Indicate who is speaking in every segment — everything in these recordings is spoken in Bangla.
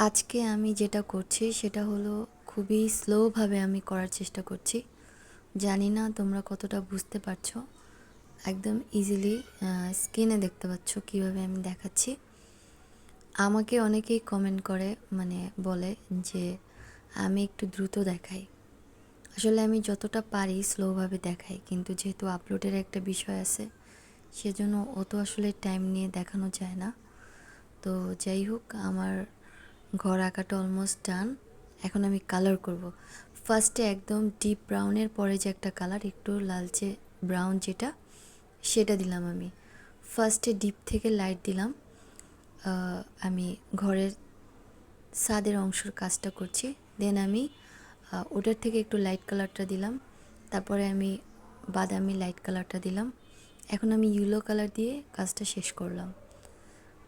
Speaker 1: আজকে আমি যেটা করছি সেটা হলো খুবই স্লোভাবে আমি করার চেষ্টা করছি। জানি না তোমরা কতটা বুঝতে পারছো। একদম ইজিলি স্ক্রিনে দেখতে পাচ্ছ কিভাবে আমি দেখাচ্ছি। আমাকে অনেকেই কমেন্ট করে বলে যে আমি একটু দ্রুত দেখাই। আসলে আমি যতটা পারি স্লোভাবে দেখাই, কিন্তু যেহেতু আপলোডের একটা বিষয় আছে সেজন্য অত আসলে টাইম নিয়ে দেখানো যায় না। তো যাই হোক, আমার ঘর আঁকাটা অলমোস্ট ডান। এখন আমি কালার করব। ফার্স্টে একদম ডিপ ব্রাউনের পরে যে একটা কালার একটু লালচে ব্রাউন যেটা, সেটা দিলাম আমি। ফার্স্টে ডিপ থেকে লাইট দিলাম। আমি ঘরের ছাদের অংশের কাজটা করছি। দেন আমি ওটার থেকে একটু লাইট কালারটা দিলাম। তারপরে আমি বাদামি লাইট কালারটা দিলাম। এখন আমি ইয়েলো কালার দিয়ে কাজটা শেষ করলাম।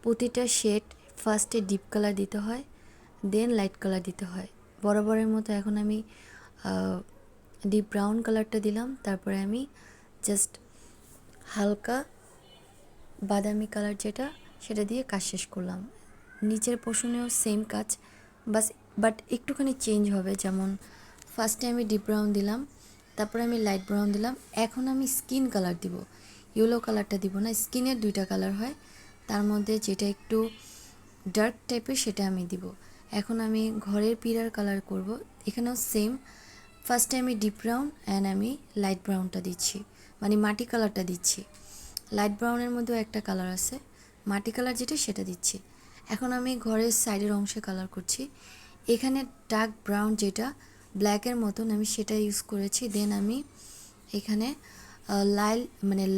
Speaker 1: প্রতিটা শেড ফার্স্টে ডিপ কালার দিতে হয়, দেন লাইট কালার দিতে হয়। বরাবরের মতো এখন আমি ডিপ ব্রাউন কালারটা দিলাম। তারপরে আমি জাস্ট হালকা বাদামি কালার যেটা, সেটা দিয়ে কাজ শেষ করলাম। নিচের পোর্শনেও সেম কাজ, বাট একটুখানি চেঞ্জ হবে। যেমন ফার্স্টে আমি ডিপ ব্রাউন দিলাম, তারপরে আমি লাইট ব্রাউন দিলাম। এখন আমি স্কিন কালার দিব, ইয়েলো কালারটা দিব না। স্কিনের দুইটা কালার হয়, তার মধ্যে যেটা একটু ডার্ক টাইপের সেটা আমি দিব। এখন আমি ঘরের পিলার কালার করব। এখানেও সেম, ফার্স্টে আমি ডিপ ব্রাউন অ্যান্ড আমি লাইট ব্রাউনটা দিচ্ছি, মাটি কালারটা দিচ্ছি। লাইট ব্রাউনের মধ্যেও একটা কালার আছে, মাটি কালার যেটা সেটা দিচ্ছি। এখন আমি ঘরের সাইডের অংশে কালার করছি। এখানে ডার্ক ব্রাউন যেটা ব্ল্যাকের মতন, আমি সেটা ইউজ করেছি। দেন আমি এখানে লাল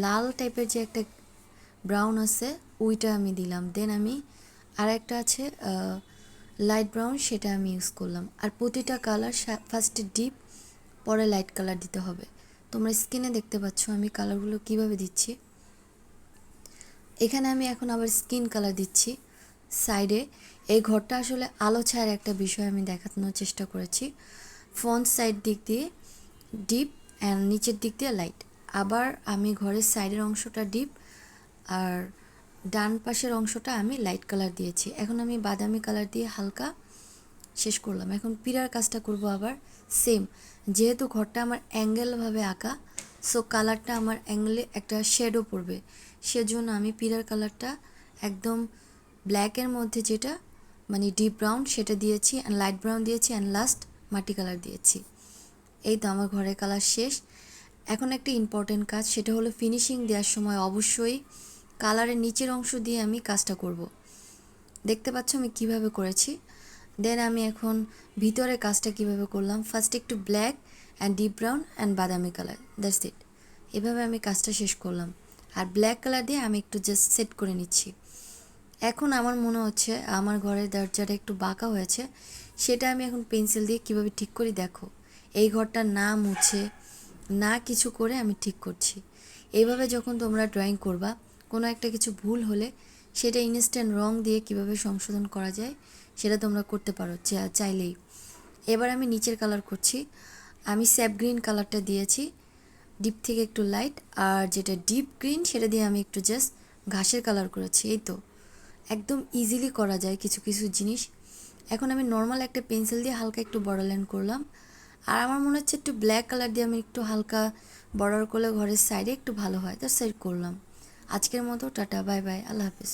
Speaker 1: লাল টাইপের যে একটা ব্রাউন আছে ওইটা আমি দিলাম। দেন আমি আর একটা আছে লাইট ব্রাউন, সেটা আমি ইউজ করলাম। আর প্রতিটা কালার ফার্স্টে ডিপ, পরে লাইট কালার দিতে হবে। তোমরা স্ক্রিনে দেখতে পাচ্ছ আমি কালারগুলো কিভাবে দিচ্ছি। এখানে আমি এখন আবার স্কিন কালার দিচ্ছি সাইডে। এই ঘরটা আসলে আলো ছায়ার একটা বিষয় আমি দেখানোর চেষ্টা করেছি। ফ্রন্ট সাইড দিক দিয়ে ডিপ অ্যান্ড নিচের দিক দিয়ে লাইট। আবার আমি ঘরের সাইডের অংশটা ডিপ আর ডান পাশের অংশটা আমি লাইট কালার দিয়েছি। এখন আমি বাদামি কালার দিয়ে হালকা শেষ করলাম। এখন পিলার কাজটা করব আবার সেম। যেহেতু ঘরটা আমার অ্যাঙ্গেলভাবে আঁকা, সো কালারটা আমার অ্যাঙ্গেলে একটা শেডও পড়বে, সেজন্য আমি পিলার কালারটা একদম ব্ল্যাকের মধ্যে যেটা ডিপ ব্রাউন সেটা দিয়েছি, অ্যান্ড লাইট ব্রাউন দিয়েছি, অ্যান্ড লাস্ট মাটি কালার দিয়েছি। এই তো আমার ঘরের কালার শেষ। এখন একটা ইম্পর্টেন্ট কাজ, সেটা হলো ফিনিশিং দেওয়ার সময় অবশ্যই কালারের নিচের অংশ দিয়ে আমি কাজটা করব। দেখতে পাচ্ছ আমি কিভাবে করেছি। দেন আমি এখন ভিতরে কাজটা কিভাবে করলাম। ফার্স্ট একটু black and deep brown and বাদামি কালার, দ্যাটস ইট। এভাবে আমি কাজটা শেষ করলাম। আর ব্ল্যাক কালার দিয়ে আমি একটু জাস্ট সেট করে নিচ্ছি। এখন আমার মনে হচ্ছে আমার ঘরের দরজাটা একটু বাঁকা হয়েছে, সেটা আমি এখন পেন্সিল দিয়ে কিভাবে ঠিক করি দেখো। এই ঘরটা না মুছে না কিছু করে আমি ঠিক করছি। এইভাবে যখন তোমরা ড্রয়িং করবা, কোনো একটা কিছু ভুল হলে সেটা ইনস্ট্যান্ট রং দিয়ে কিভাবে সংশোধন করা যায় সেটা তোমরা করতে পারো চাইলেই। এবার আমি নিচের কালার করছি। আমি স্যাপ গ্রিন কালারটা দিয়েছি, ডিপ থেকে একটু লাইট, আর যেটা ডিপ গ্রিন সেটা দিয়ে আমি একটু জাস্ট ঘাসের কালার করেছি। এই তো, একদম ইজিলি করা যায় কিছু কিছু জিনিস। এখন আমি নর্মাল একটা পেন্সিল দিয়ে হালকা একটু বর্ডার লাইন করলাম। আর আমার মনে হচ্ছে একটু ব্ল্যাক কালার দিয়ে আমি একটু হালকা বর্ডার করলে ঘরের সাইডে একটু ভালো হয়, তার সাইড করলাম। আজকের মতো টাটা, বাই বাই, আল্লাহ হাফিজ।